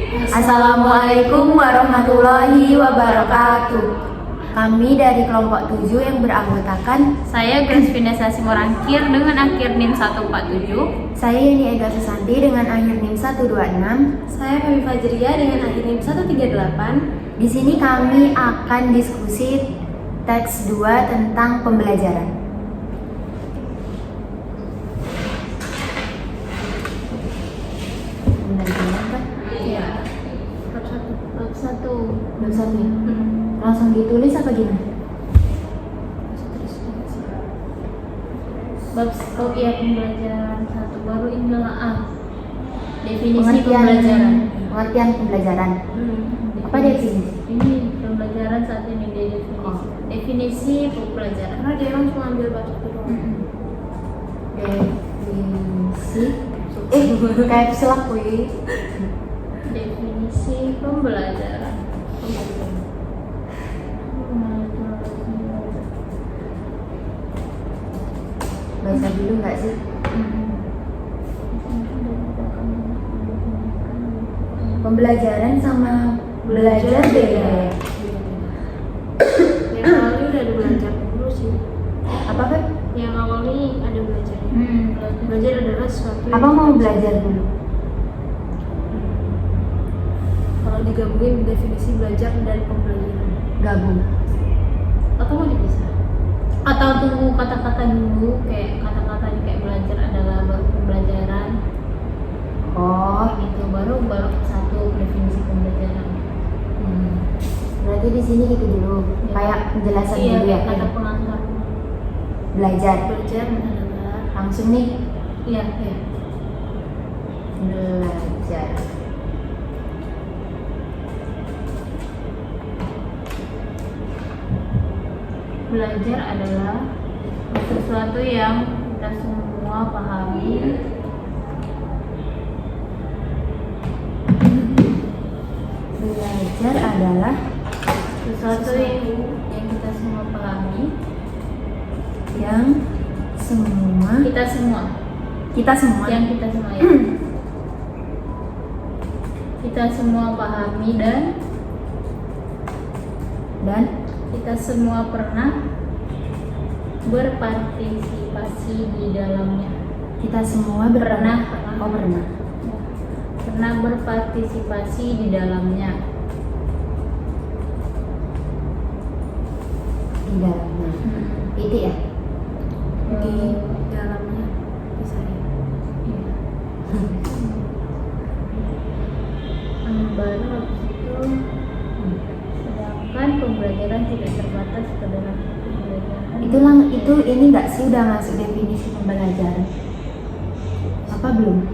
Assalamualaikum warahmatullahi wabarakatuh. Kami dari kelompok 7 yang beranggotakan Saya Grace Vanessa Simorangkir dengan akhir NIM 147. saya Yani Ega Susanti dengan akhir NIM 126. Saya Femi Fajria dengan akhir NIM 138. Di sini kami akan diskusi teks 2 tentang pembelajaran. Pembelajaran kan? Iya. Bab 1. Bab 1 ya? Langsung ditulis apa gimana? Bab pembelajaran 1 baru inilah definisi Pengertian pembelajaran. Pengertian pembelajaran. Apa definisi? Ini pembelajaran saat ini dia definisi. Oh. Definisi pembelajaran. Karena dia orang cuma ambil bab itu doang. Definisi. Kayak silap wih. Definisi pembelajaran. Baca dulu nggak sih? Pembelajaran sama belajar beda ya? Yang awalnya udah ada belajar dulu sih. Apa kan? Yang awalnya ada belajar. Belajar adalah sesuatu Apa mau belajar dulu? kalau digabungin definisi belajar dan pembelajaran. Gabung. Atau mau dipisah? Atau tunggu kata-kata dulu, kayak kata-katanya kayak belajar adalah baru pembelajaran. Oh, Itu baru satu definisi pembelajaran. berarti di sini gitu dulu. Ya. Kayak penjelasan Iya, dulu ya. kayak kata pengantar. Belajar. Belajar adalah Langsung nih. Iya. Belajar. Belajar adalah sesuatu yang kita semua pahami. Belajar adalah Sesuatu yang kita semua pahami. yang semua Kita semua. kita semua Yang kita semua ya. Kita semua pahami dan kita semua pernah berpartisipasi di dalamnya. kita semua Pernah. Oh, pernah. Pernah berpartisipasi di dalamnya. Di dalamnya. Itu ya. di dalamnya bisa ya. Iya. Baru habis itu sedangkan pembelajaran tidak terbatas ke dalam pembelajaran. Itu ini nggak sih udah masuk definisi pembelajaran? Apa belum?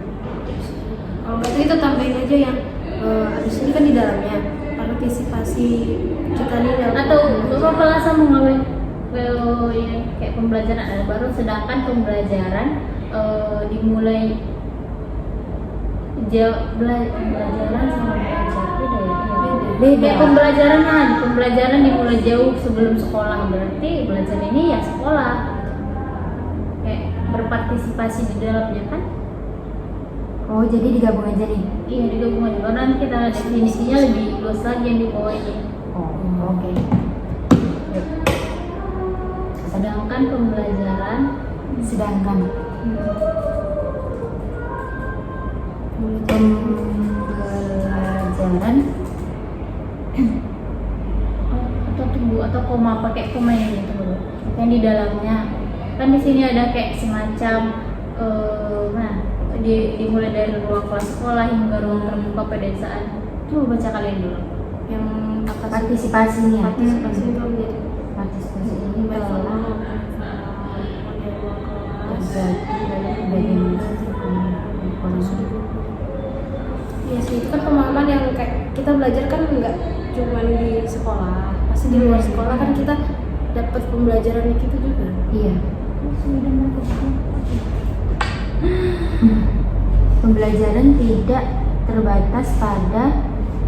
Kalau berarti kita tambahin aja yang habis ini kan di dalamnya partisipasi kita nih dalam Atau bapak pelasa mengawal yang kayak pembelajaran ada baru, sedangkan pembelajaran dimulai pembelajaran sama belajar beda ya. Beda. Kayak pembelajaran dimulai jauh sebelum sekolah, berarti belajar ini ya sekolah. Kayak berpartisipasi di dalamnya kan? Oh, jadi digabung aja nih. Iya, digabung aja. Karena nanti kita definisinya lebih luas lagi yang di bawah ini. Oh, oke. Sedangkan pembelajaran Sedangkan pembelajaran atau tunggu atau koma, pakai koma yang itu dulu. Yang di dalamnya kan di sini ada kayak semacam dimulai dari ruang kelas sekolah hingga ruang terbuka pedesaan. Coba baca kalian dulu. yang atas partisipasinya. partisipasi itu menjadi Partisipasi ini level telah terjadi dari bagaimana Iya sih, itu kan pemahaman yang kayak kita belajar kan nggak cuma di sekolah, pasti di luar sekolah kan kita dapat pembelajaran itu juga. Iya. Pembelajaran tidak terbatas pada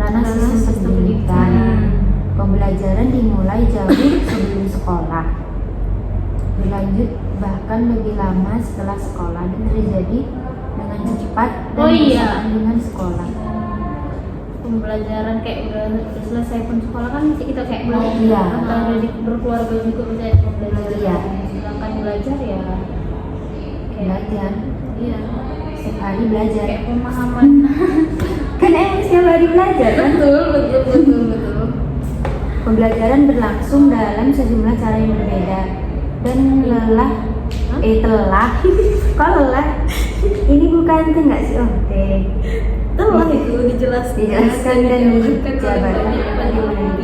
ranah sistem pendidikan. Pembelajaran dimulai jauh sebelum sekolah, berlanjut bahkan lebih lama setelah sekolah dan terjadi dengan cepat dan bersamaan dengan sekolah. pembelajaran kayak udah selesai pun sekolah kan masih kita kayak Iya. atau udah berkeluarga juga bisa pembelajaran. Iya. Sedangkan belajar ya kayak Belajar. iya Setiap hari belajar. kayak pemahaman. Kan emang setiap hari belajar kan? betul. Pembelajaran berlangsung dalam sejumlah cara yang berbeda dan telah kok lelah? Ini bukan T nggak sih? Oh T. Telah itu Dijelaskan dan dijabarkan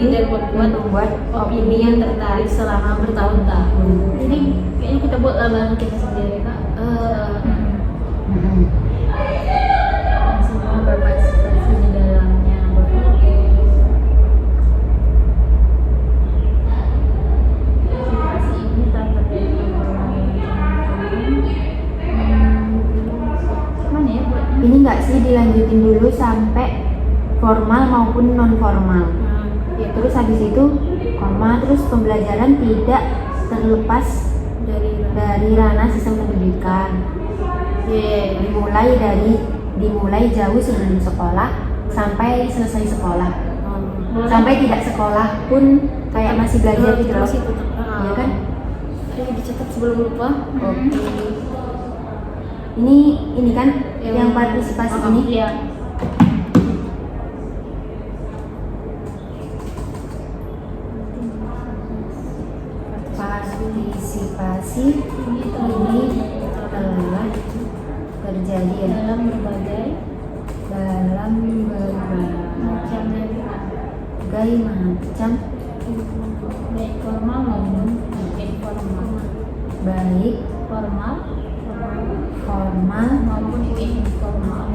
dan membuat opini yang tertarik selama bertahun-tahun. Jadi kayaknya kita buat labaran kita sendiri kak. Dan semua berpartisipasi di dalamnya. Partisipasi ini tanpa dari mana ya buatnya? Ini nggak sih dilanjutin dulu sampai formal maupun non formal. Ya, Terus habis itu koma, terus pembelajaran tidak terlepas dari ranah sistem pendidikan. Dimulai jauh sebelum sekolah sampai selesai sekolah. Sampai tidak sekolah pun kayak masih belajar gitu loh. Iya kan? Ayo dicatat sebelum lupa. Oke. Ini kan yang partisipasi ini. Iya. Partisipasi ini telah terjadi ya Dalam berbagai macam macam baik formal maupun informal, baik formal formal maupun informal.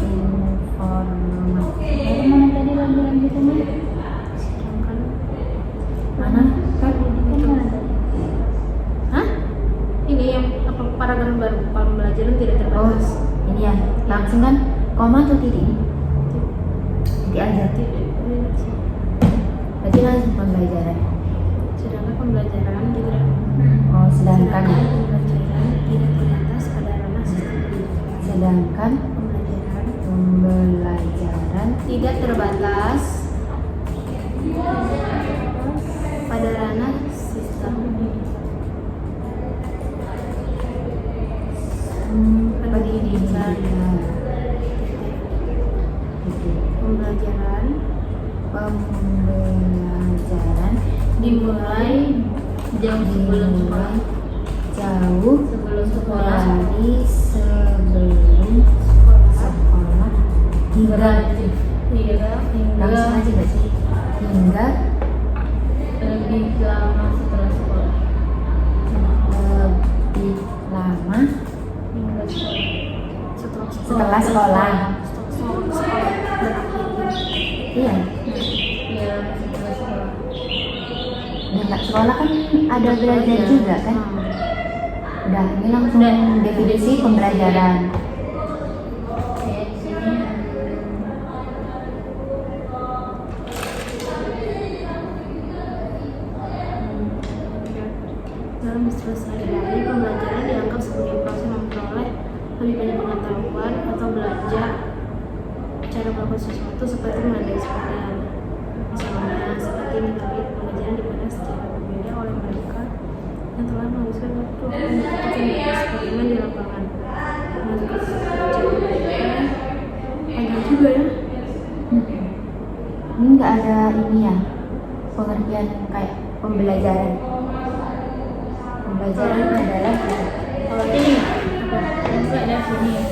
informal. Dari mana tadi lanjutannya? Mana kan? Pendidikan mana tadi? Hah? Ini yang apa paragraf baru pembelajaran tidak Oh, terbatas. ini ya langsung kan koma atau titik? Titik aja. Berarti langsung pembelajaran. Sedangkan pembelajaran tidak Oh, sedangkan pembelajaran tidak terbatas pada ranah sistem pendidikan. sedangkan pembelajaran Tidak terbatas pada ranah sistem pendidikan. Pembelajaran Pembelajaran Dimulai jauh sebelum sekolah. jauh Sebelum sekolah. dari sebelum sekolah hingga langsung Hingga aja nggak sih? Hingga lebih lama setelah sekolah. lebih lama Hingga sekolah. setelah sekolah. sekolah berakhir. Iya. Iya, setelah sekolah. Dan nggak sekolah kan ada belajar juga kan? Udah, ini langsung Udah. definisi pembelajaran. Kayak di sini. Dalam istilah sehari-hari, pembelajaran dianggap sebagai proses memperoleh lebih banyak pengetahuan atau belajar cara melakukan sesuatu seperti menandai sepeda. Misalnya, seperti metode pengajaran dipandang secara berbeda oleh mereka yang telah menghabiskan waktu untuk melakukan eksperimen di lapangan. Menurut panjang juga ya. Ini nggak ada ini ya pengertian kayak pembelajaran. Pembelajaran adalah Kalau ini ada dari sini ya.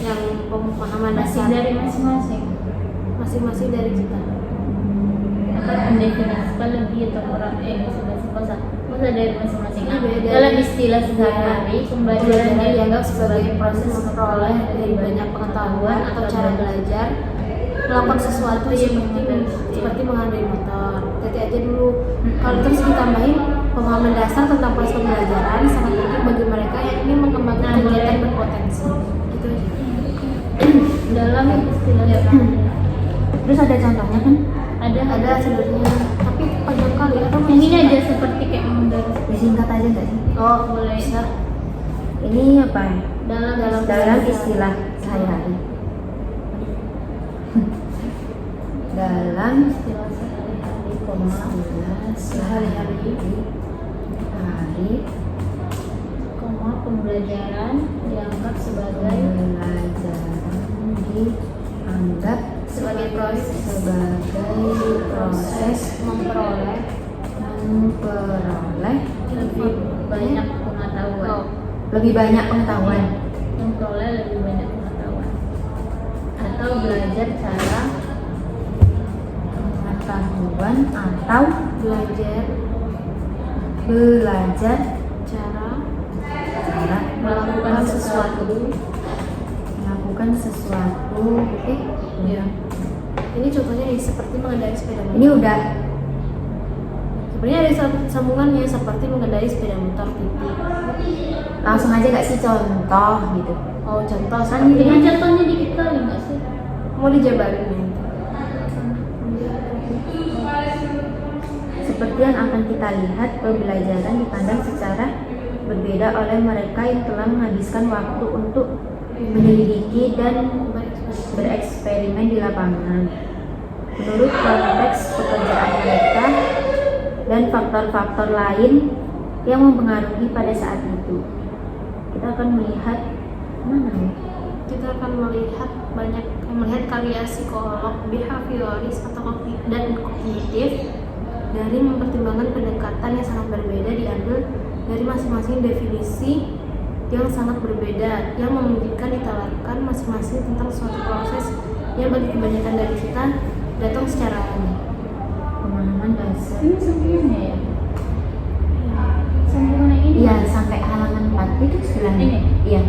Yang pemahaman Masih dasar dari masing-masing. masing-masing dari kita. Akan mendefinisikan lebih atau kurang bahasa dari masing-masing. Nah, Dari- dalam istilah sehari-hari, pembelajaran dianggap sebagai proses memperoleh dari banyak pengetahuan atau cara belajar melakukan sesuatu seperti mengendarai motor. Jadi aja dulu. Kalau terus ditambahin pemahaman dasar tentang proses pembelajaran sangat penting bagi mereka yang ingin mengembangkan Nah, kegiatan boleh. berpotensi. Gitu aja. dalam istilah sehari-hari. terus ada contohnya kan? Ada sebenarnya, tapi panjang kali atau Yang ini aja seperti kayak mendarat. Disingkat aja nggak sih? Oh, Boleh. bisa. Ini apa ya? Dalam Dalam istilah sehari-hari. dalam istilah sehari-hari, koma, sehari-hari, koma, pembelajaran dianggap sebagai sebagai proses memperoleh lebih banyak pengetahuan. lebih banyak pengetahuan Memperoleh lebih banyak pengetahuan atau belajar cara pengetahuan atau belajar cara melakukan sesuatu. Oke. Ya. Ini contohnya seperti mengendarai sepeda motor. Ini udah Sebenarnya ada sambungannya seperti mengendarai sepeda motor titik. langsung aja nggak sih contoh gitu. Oh, contoh Kan seperti Dengan contohnya dikit kali nggak sih? mau dijabarin ya. Seperti yang akan kita lihat, pembelajaran dipandang secara berbeda oleh mereka yang telah menghabiskan waktu untuk menyelidiki dan bereksperimen di lapangan. Menurut konteks pekerjaan mereka dan faktor-faktor lain yang mempengaruhi pada saat itu. Kita akan melihat mana ya? Kita akan melihat karya psikolog behavioris dan kognitif dari mempertimbangkan pendekatan yang sangat berbeda diambil dari masing-masing definisi yang sangat berbeda yang memungkinkan ditawarkan masing-masing tentang suatu proses yang bagi kebanyakan dari kita datang secara alami. Pemahaman dasar. Ini sambungannya ya? Sambungan yang ini? Iya, sampai halaman 4 itu istilahnya. Ini? Iya.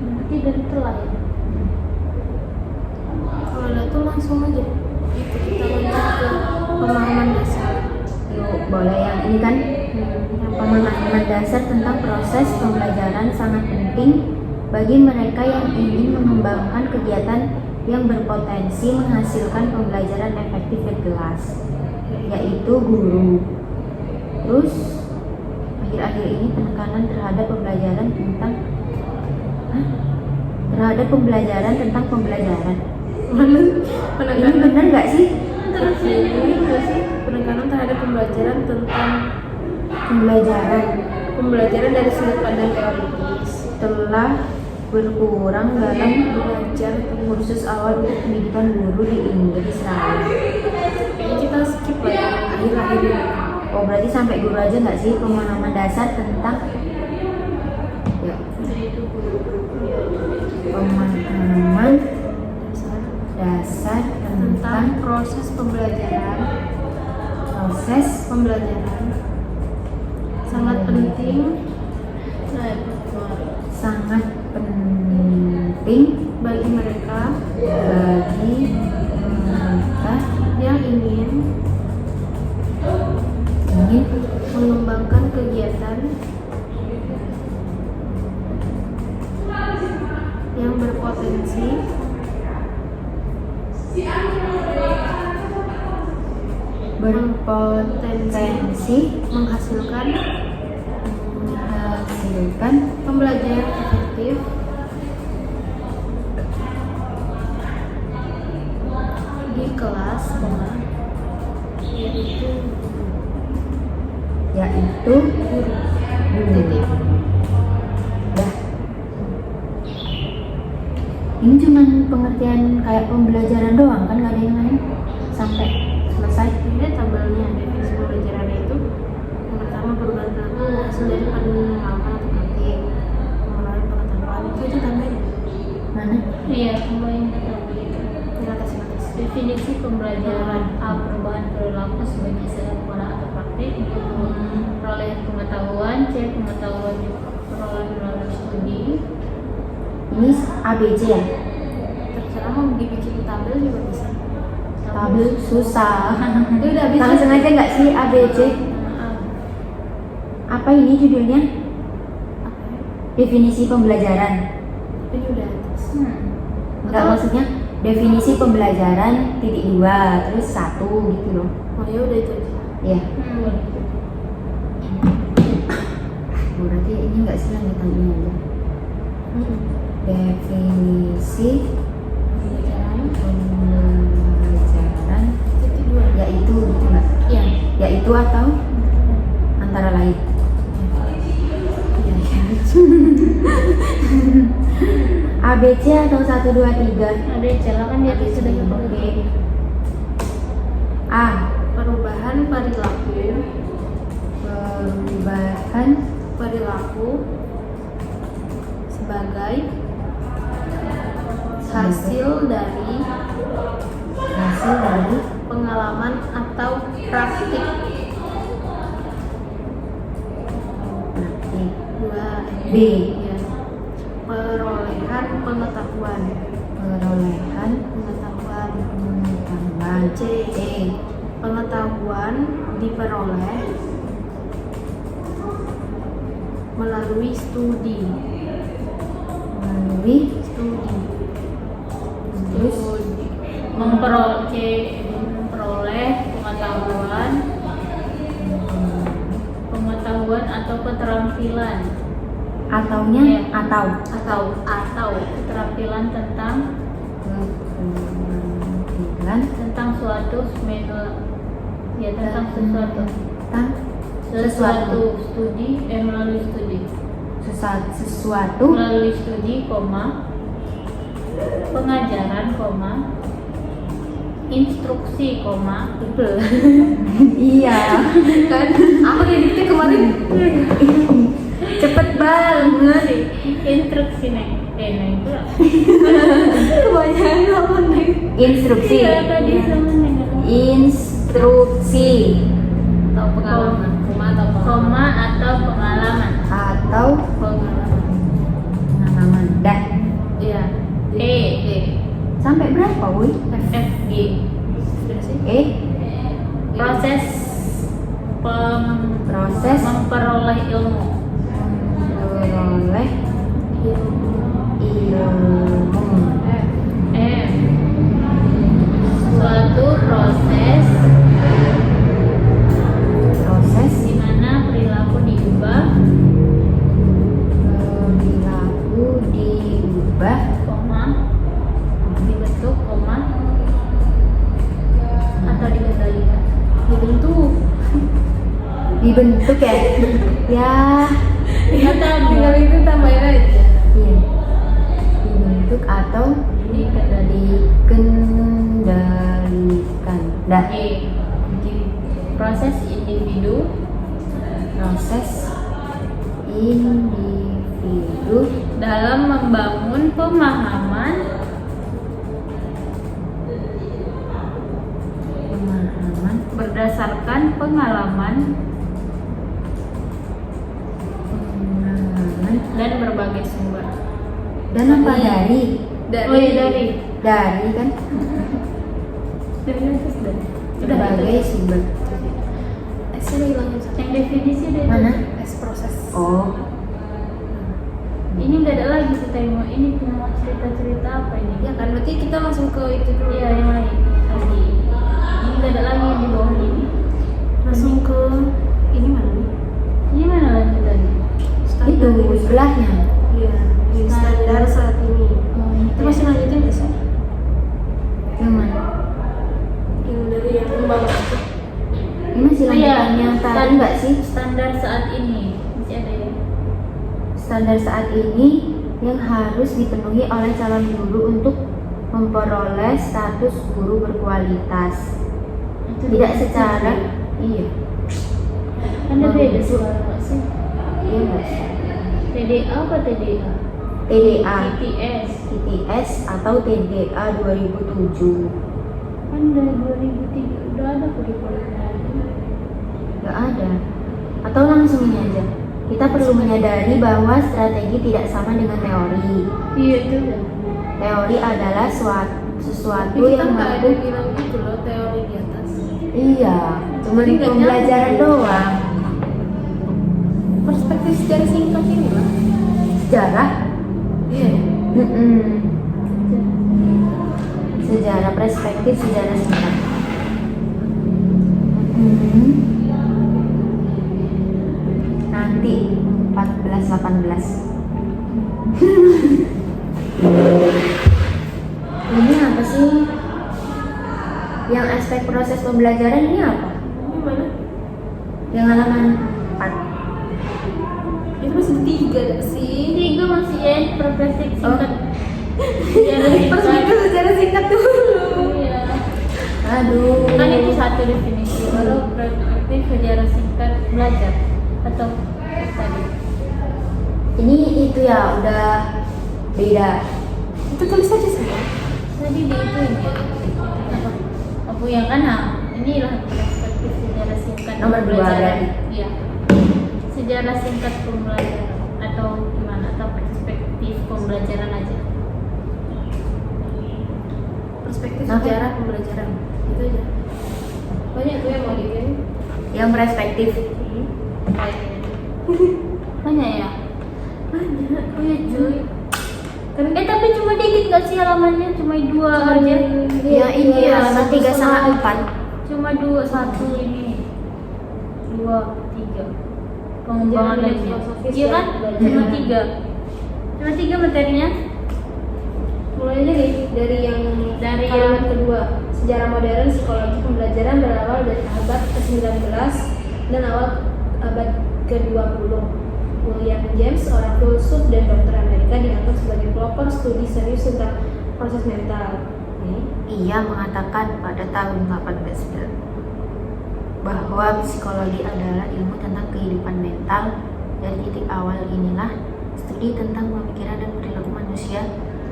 Berarti dari telah ya? Kalau ada tuh langsung aja itu kita lanjut ke pemahaman dasar. Yuk, boleh yang ini kan? Yang Pemahaman dasar tentang proses pembelajaran sangat penting bagi mereka yang ingin mengembangkan kegiatan yang berpotensi menghasilkan pembelajaran efektif di kelas, yaitu guru. Terus, akhir-akhir ini penekanan terhadap pembelajaran tentang pembelajaran. Ini benar nggak sih? penekanan terhadap pembelajaran tentang Pembelajaran dari sudut pandang teoritis telah berkurang dalam belajar kursus awal untuk pendidikan guru di Inggris Raya. ini kita skip lah ya akhir-akhir ini. Oh, berarti sampai guru aja nggak sih pemahaman dasar tentang ya, pemahaman dasar tentang tentang proses pembelajaran sangat penting bagi mereka yang ingin mengembangkan kegiatan yang berpotensi menghasilkan pembelajaran efektif di kelas yaitu guru. Dah. Ini cuman pengertian kayak pembelajaran doang kan, nggak ada yang lain sampai selesai. Ini tabelnya definisi pembelajaran itu yang pertama perubahan perilaku hasil dari pengalaman atau praktik pengenalan pengetahuan itu tambahnya Mana? Iya, kembali ke di atas. definisi pembelajaran. A. Perubahan perilaku sebagai hasil pola atau praktik. Perolehan pengetahuan. C. Pengetahuan diperoleh melalui studi. Ini ABC ya? Terserah mau dibikin tabel juga bisa. Tabel susah. Itu udah bisa. Langsung aja nggak sih ABC? Apa ini judulnya? Definisi pembelajaran. Ini udah atas. Enggak, maksudnya definisi pembelajaran .2 terus 1 gitu loh. Oh ya udah itu aja. Iya. Oh, berarti ini enggak sih lanjutan ini aja. Definisi itu atau antara lain. ABC atau 1, 2, 3? Ada celah kan di atas sudah Oke. A. Perubahan perilaku sebagai hasil dari pengalaman atau praktik. Praktik. 2. B. Ya. Perolehan pengetahuan. C. Pengetahuan diperoleh melalui studi. Terus memperoleh pengetahuan atau keterampilan ataunya Ya. atau keterampilan tentang keterampilan suatu tentang sesuatu studi melalui studi, pengajaran, instruksi, iya Kan apa yang dikte kemarin? cepet banget. instruksi neng itu Kebanyakan apa nih? Instruksi iya tadi sama neng instruksi Atau pengalaman. koma atau pengalaman atau pengalaman. Dah. Iya. Sampai berapa, Wui? FFG Sudah sih. proses memperoleh ilmu Memperoleh ilmu. suatu proses di mana perilaku diubah, dibentuk, atau dikendalikan. Dibentuk ya? Ya. Tinggal itu tambahin aja. Iya. Dibentuk atau dikendalikan. Dah. Proses individu dalam membangun pemahaman berdasarkan pengalaman dan berbagai sumber. dan apa dari kan berbagai sumber. Saya hilangin satu. Yang definisi ada Mana? Proses. Oh, ini nggak ada lagi kita mau ini cuma cerita apa ini Ya kan berarti kita langsung ke itu dulu. iya yang lain tadi ini nggak ada lagi di bawah ini Langsung ke ini mana nih? ini mana lanjutannya itu sebelahnya. Iya. Standar saat ini. Itu masih lanjutin nggak sih? Yang mana? Yang dari yang bawah itu. Ini masih lanjutan yang tadi nggak sih? standar saat ini masih ada ya Standar saat ini yang harus dipenuhi oleh calon guru untuk memperoleh status guru berkualitas. Tidak secara iya. ada beda suara nggak sih Iya nggak sih? TDA apa TDA TDA, ITS ITS atau TDA 2007. kan dari 2003 udah ada kurikulumnya Nggak ada. Atau langsung ini aja. Kita perlu menyadari bahwa strategi tidak sama dengan teori. iya itu udah Teori adalah sesuatu Kita yang nggak ada mampu. bilang gitu loh teori di atas. Iya, cuma di pembelajaran doang. Perspektif secara singkat ini lah. Sejarah. Iya. Sejarah, perspektif sejarah singkat. Nanti 14-18. Ini apa sih? Yang aspek proses pembelajaran ini apa? Ini mana? Yang halaman 4. Itu masih 3 ada sih. 3 masih ya perspektif singkat. Perspektif secara singkat dulu. Iya. Aduh. Kan itu satu definisi, baru perspektif sejarah singkat belajar atau tadi. Ini itu ya udah beda. Itu tulis aja sih. Tadi di itu ini. Aku yang kan inilah perspektif sejarah singkat Nomor 2 pembelajaran. berarti. Iya. Sejarah singkat pembelajaran atau gimana atau perspektif pembelajaran aja. Perspektif Apa? sejarah pembelajaran. Itu aja. Banyak tuh yang mau dikirim. Yang perspektif. Banyak ya? Banyak. Oh ya cuy. Tapi cuma dikit gak sih halamannya? Cuma 2 aja. Ya ini ya 3 sama 4. Cuma 2, 1 ini 2, 3 pengembangan Sejarah lainnya. filosofis Iya kan? dan Cuma belajar. 3. Cuma 3 materinya. Mulainya dari yang Dari halaman yang- kedua. Sejarah modern psikologi pembelajaran berawal dari abad ke-19 dan awal abad ke-20. William James, seorang filsuf dan dokter Amerika, dianggap sebagai pelopor studi serius tentang proses mental. Ia mengatakan pada tahun 1809 bahwa psikologi adalah ilmu tentang kehidupan mental. Dari titik awal inilah studi tentang pemikiran dan perilaku manusia,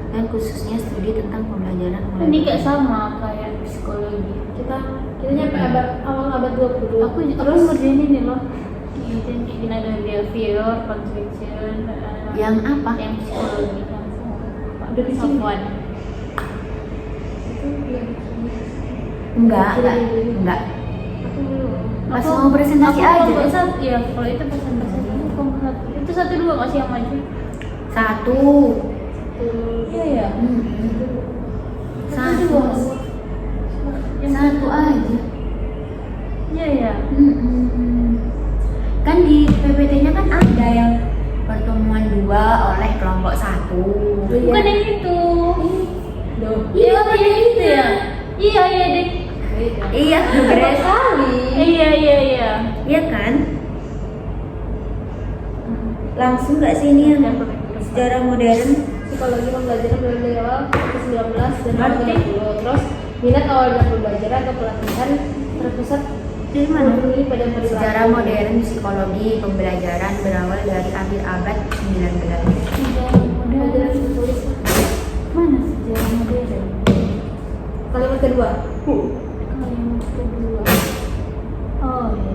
dan khususnya studi tentang pembelajaran mulai Ini gak sama kayak psikologi. Kita nyampe awal abad 20. Aku terus ngerjain ini loh. Ini ada behavior, construction, yang apa? yang psikologi kan. Udah di sini. Software. Itu yang Enggak. aku belum. Pas mau presentasi aja. Kelompok satu, ya kalau itu presentasi itu kelompok satu. Itu 1, 2 nggak sih yang maju? 1. Iya ya. Satu. Satu aja. Iya ya. Kan di PPT-nya kan ada yang pertemuan 2 oleh kelompok 1. Bukan yang itu. Duh. Iya kan yang itu ya. Iya deh. Beda. Iya, beres. Sekali. Iya. Iya kan? Langsung nggak sih ini yang sejarah modern? Psikologi pembelajaran mulai dari awal ke-19 dan awal Berarti- 20. Terus minat awal dan pembelajaran atau pelatihan terpusat Dari mana? memenuhi pada perilaku. Sejarah modern psikologi pembelajaran berawal dari akhir abad 19. Sejarah Pembelajaran modern. tertulis. Mana sejarah modern? Kalimat kedua. Kalimat kedua. Oh iya.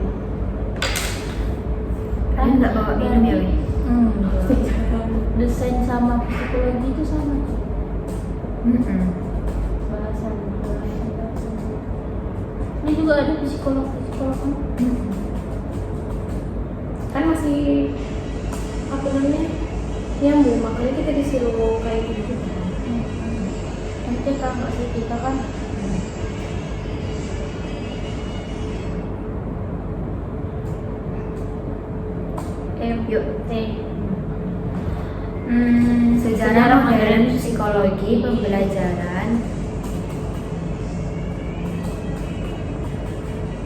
Kalian nggak bawa minum ya, Win? Desain sama psikologi itu sama. Bahasan. Ini juga ada psikolog kan? Kan masih apa namanya? Nyambung, makanya kita disuruh kayak gitu. Nanti kan nggak sih kita kan? Yuk. T. Sejarah modern psikologi pembelajaran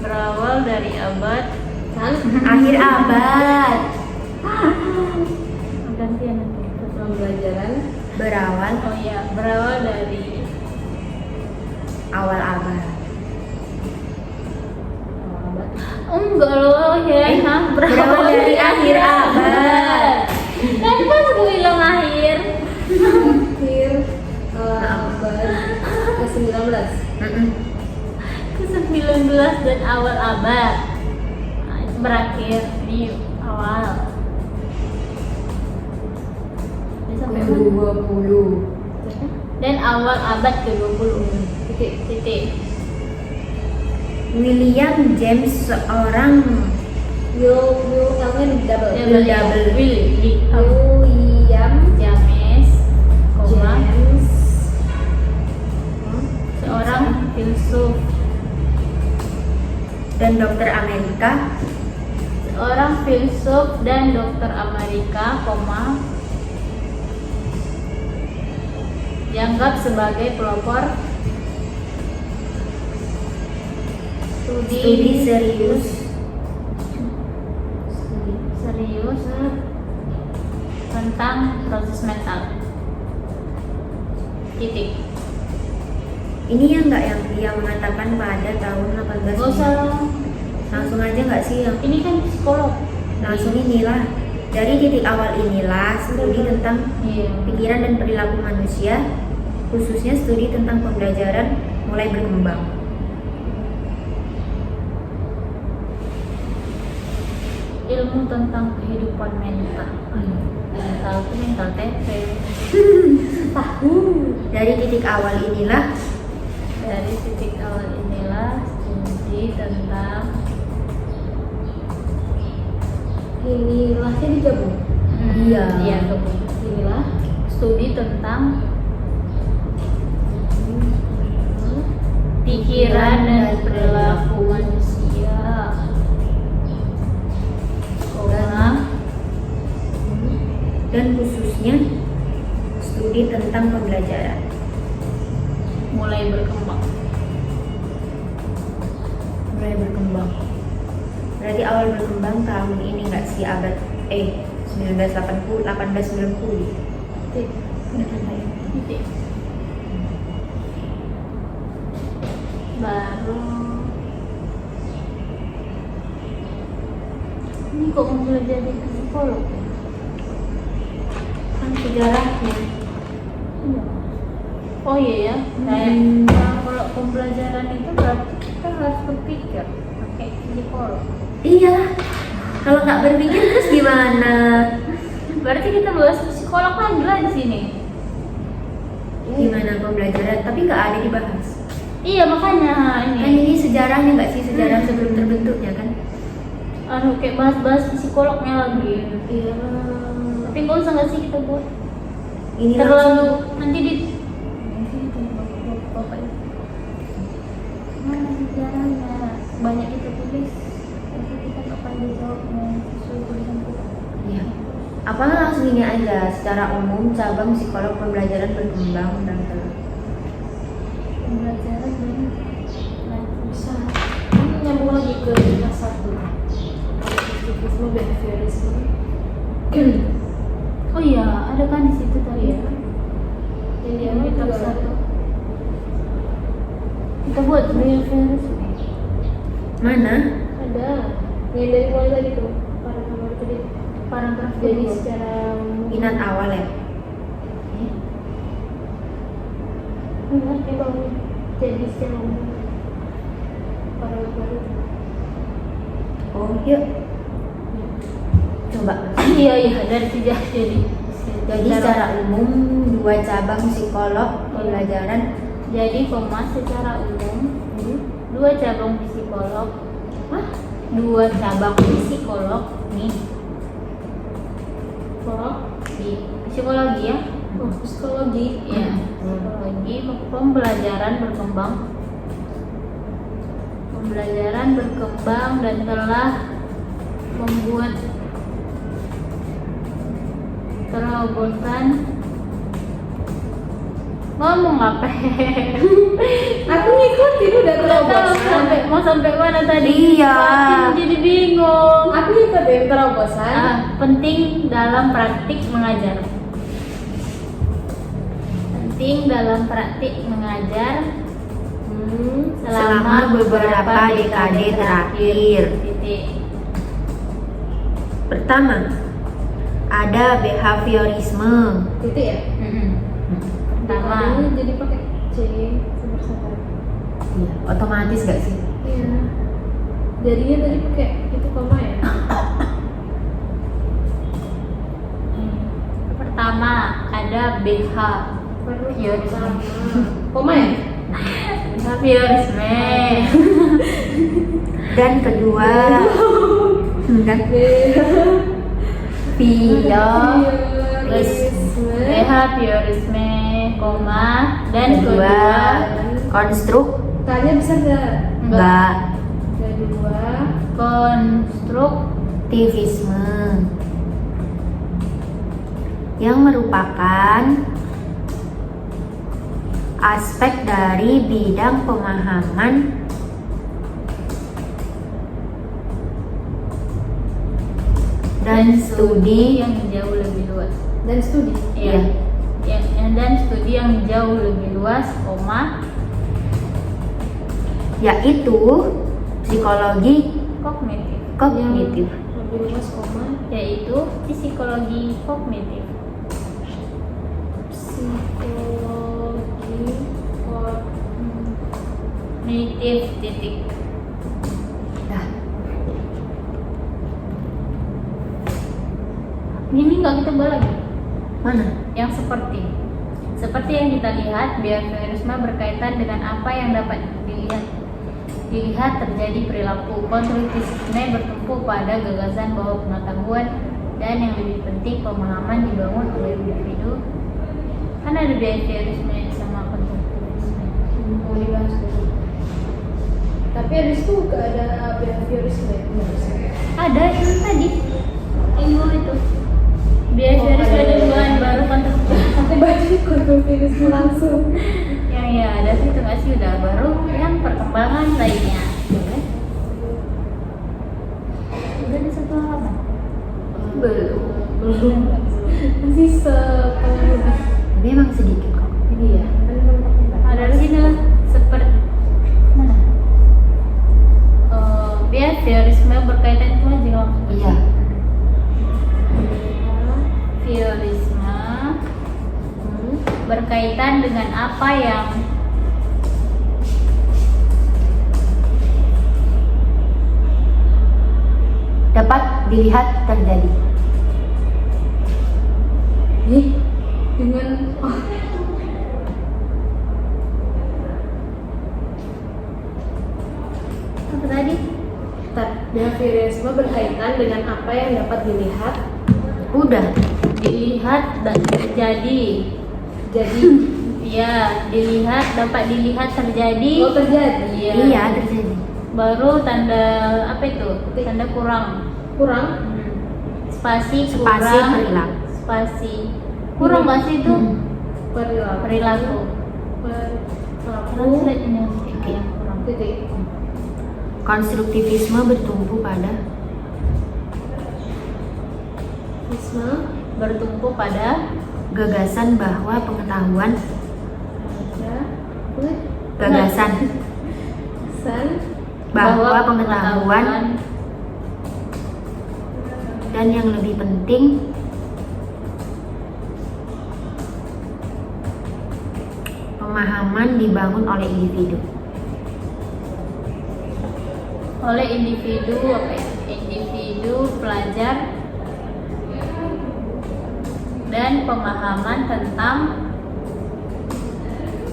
Berawal dari abad. Kan? akhir abad Gantian nanti. Pembelajaran berawal Oh iya, berawal dari awal abad. abad. enggak loh ya, berawal dari akhir abad. Kan pas gue bilang akhir. Akhir abad ke-19. Ke-19 dan awal abad. Nah, itu berakhir di awal. Dia sampai mana? 20. Dan awal abad ke-20. Titik. William James, seorang Will L-nya double. William James, koma, James seorang filsuf, dan dokter Amerika koma, dianggap sebagai pelopor studi serius serius tentang proses mental. Titik. Ini ya nggak yang dia mengatakan pada tahun 18 Gak usah. langsung aja nggak sih yang Ini kan psikolog. langsung inilah. Dari titik awal inilah studi tentang Iya. pikiran dan perilaku manusia, khususnya studi tentang pembelajaran mulai berkembang. Ilmu tentang kehidupan mental. Mental itu mental tempe. Dari titik awal inilah Dari titik awal inilah studi tentang Inilah ini digabung. Iya. gabung. Inilah Studi tentang pikiran dan perilaku manusia. Koma, dan khususnya studi tentang pembelajaran. mulai berkembang. Mulai berkembang. Berarti awal berkembang tahun ini nggak sih abad 1980 1890. titik. Titik. Baru ini kok mau belajar di psikolog ya? Kan sejarahnya. Iya. Oh iya ya, kayak kalau pembelajaran itu berarti kita harus berpikir pakai psikolog. Iya. Kalau nggak berpikir terus gimana? Berarti kita bahas psikolog lagi lah di sini. Gimana pembelajaran? Tapi nggak ada dibahas. Iya makanya Kan ini ini sejarahnya nggak sih, sejarah sebelum terbentuknya kan? kayak bahas-bahas psikolognya lagi. Iya. Tapi nggak usah nggak sih kita buat Ini terlalu langsung nanti di bapak itu. Mana sejarahnya banyak kita tulis tapi kita nggak pandai jawabnya sesuai tulisan kita. Iya. Apa langsung ini aja secara umum cabang psikolog pembelajaran berkembang dan Pembelajaran dan Bisa. Ini nyambung lagi ke kelas 1. Positivisme, behaviorisme. oh iya ada kan di situ tadi Iya. Yang dia Yang kita juga satu. Kita buat behaviorisme. mana? ada. Yang dari mulai tadi tuh paragraf tadi. Paragraf Jadi kedua. secara Minat awal ya. ngerti banget. Jadi secara umum paragraf baru. Oh yuk. Coba. Iya dari sejarah Jadi secara umum dua cabang psikolog pembelajaran. jadi secara umum dua cabang psikolog. Dua cabang psikolog nih di psikologi ya. Oh, psikologi. Ya, psikologi pembelajaran berkembang dan telah membuat terobosan ngomong apa? Aku ngikutin udah Nggak tahu mau sampai mana tadi? Iya. Makin jadi bingung. Aku ngikutin terobosan. Penting dalam praktik mengajar. Penting dalam praktik mengajar Selama beberapa dekade terakhir. Titik. Pertama, ada behaviorisme. Titik ya. Pertama, Ini jadi pakai C bersama. Iya, otomatis gak sih? Iya. Jadinya tadi pakai itu koma ya. pertama ada BH. Behaviorisme. Koma ya? Behaviorisme. Dan kedua, kan? Behaviorisme, Koma dan kedua, kedua konstruk, Tanya bisa nggak? enggak, Kedua. konstruktivisme. yang merupakan aspek dari bidang pemahaman dan studi yang jauh lebih luas. Dan studi. Iya. Dan studi yang jauh lebih luas, yaitu psikologi kognitif. Lebih luas, yaitu psikologi kognitif. Kognitif titik. Dah. Ini nggak kita bahas lagi. Mana? Yang seperti yang kita lihat, behaviorisme berkaitan dengan apa yang dapat dilihat terjadi perilaku. Konstruktivisme bertumpu pada gagasan bahwa pengetahuan dan yang lebih penting pemahaman dibangun oleh individu. Kan ada behaviorisme sama konstruktivisme. mau dibahas dulu. Tapi habis itu gak ada behaviorisme. Ada itu tadi. Ilmu itu. Behaviorisme duluan baru konstruktivisme. Aku baca konstruktivisme langsung. Yang ya ada sih itu nggak sih udah baru yang perkembangan lainnya. Udah di satu halaman. Belum. Masih setengah lebih. Tapi emang sedikit kok. Ini ya. Kan memang Ada di sini lah seperti mana? Behaviorisme berkaitan itu aja langsung. Iya. Behaviorisme berkaitan dengan apa yang Dapat dilihat terjadi. dengan apa tadi? behaviorisme berkaitan dengan apa yang dapat dilihat. Udah. Dilihat dan terjadi. Jadi Ya, dapat dilihat terjadi. oh terjadi. Iya, terjadi. Baru tanda apa itu? Tanda kurang. Kurang. Spasi Spasi kurang. perilaku. Spasi kurang nggak sih itu? Perilaku. Perilaku. Translate ini yang kurang. Titik. Konstruktivisme bertumpu pada Bertumpu pada gagasan bahwa pengetahuan San bahwa pengetahuan dan yang lebih penting pemahaman dibangun oleh individu. oleh individu apa ya? Individu, pelajar, dan pemahaman tentang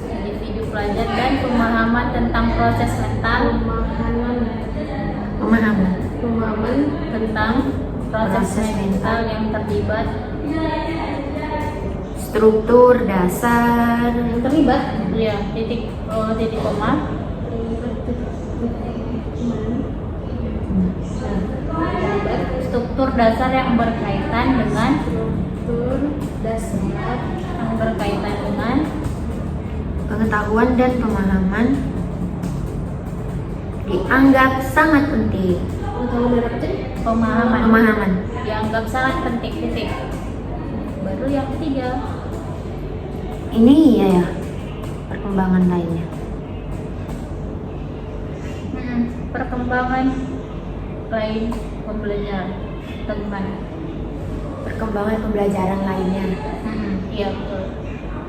individu, pelajar, dan pemahaman tentang proses mental, Pemahaman tentang proses mental yang terlibat, struktur dasar yang terlibat. ya titik koma, struktur dasar yang berkaitan dengan pengetahuan dan pemahaman dianggap sangat penting. Pemahaman dianggap sangat penting titik. Baru yang ketiga, ini ya perkembangan lainnya. Perkembangan lain pembelajaran teman. Perkembangan pembelajaran lainnya. Iya betul.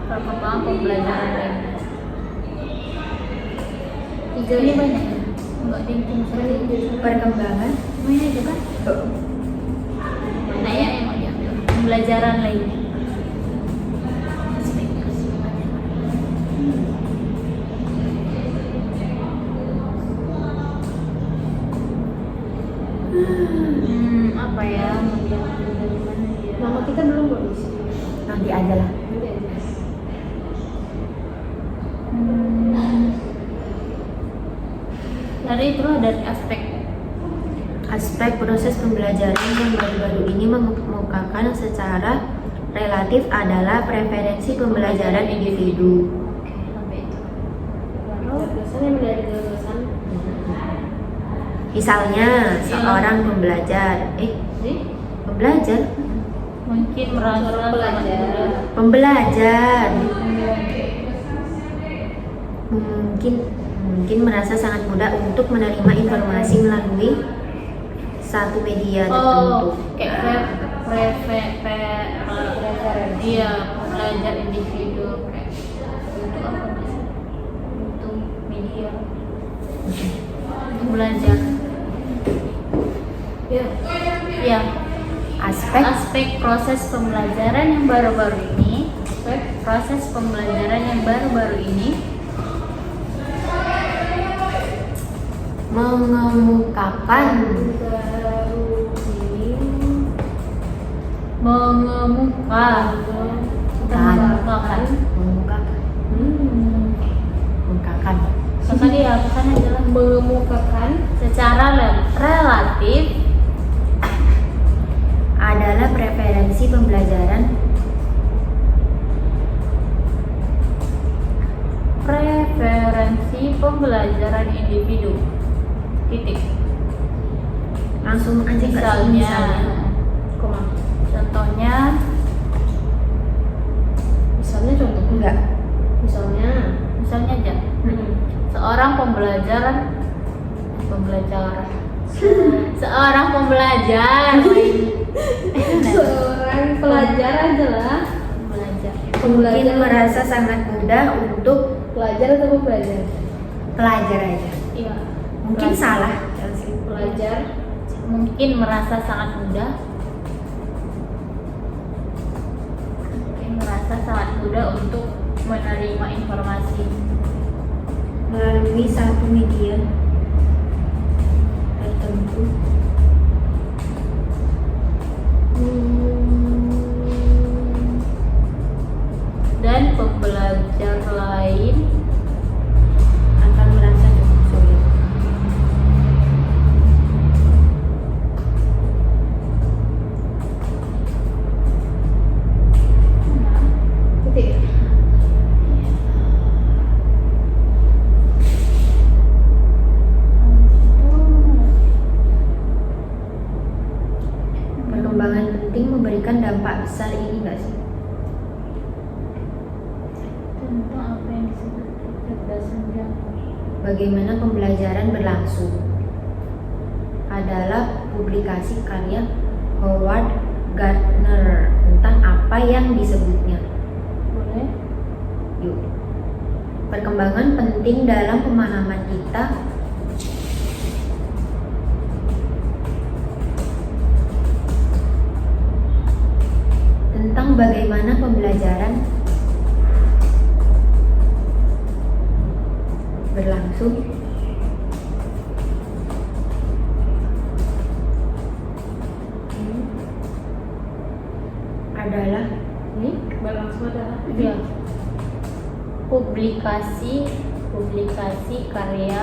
Perkembangan pembelajaran lainnya. Tiga Ini banyak ya? Enggak dihitung sekali. Perkembangan Semuanya aja kan? Nah ya yang mau diambil. Pembelajaran lainnya. Apa ya? Mau diambil dari mana ya? Nama kita belum di sini. nanti aja lah. Nanti aja. Tadi itu dari Aspek proses pembelajaran yang baru-baru ini mengemukakan secara relatif adalah preferensi pembelajaran individu. sampai itu. Gagasan yang dari gagasan. Misalnya seorang pembelajar, Pembelajar. Mungkin merasa Seorang pelajar. Pembelajar. Mungkin merasa sangat mudah untuk menerima informasi melalui satu media tertentu. Kayak dia belajar individu kayak untuk apa sih? Untuk media untuk belajar. Ya. Aspek proses pembelajaran yang baru-baru ini mengemukakan sekali ya, pesan adalah mengemukakan secara relatif adalah preferensi pembelajaran individu. Titik. langsung aja nggak sih? Misalnya, contohnya Enggak. misalnya aja seorang pembelajar seorang pelajar adalah Mungkin merasa sangat mudah untuk pelajar atau pembelajar? pelajar aja. iya Mungkin salah. Pelajar mungkin merasa sangat mudah untuk menerima informasi melalui satu media tertentu. dan pembelajar lain Akan merasa cukup sulit. titik. Perkembangan penting memberikan dampak besar ini enggak sih? tentang apa yang disebut kecerdasan jangka. Bagaimana pembelajaran berlangsung adalah publikasi karya Howard Gardner tentang apa yang disebutnya. Boleh? Yuk. Perkembangan penting dalam pemahaman kita tentang bagaimana pembelajaran berlangsung adalah Berlangsung adalah Iya. Publikasi karya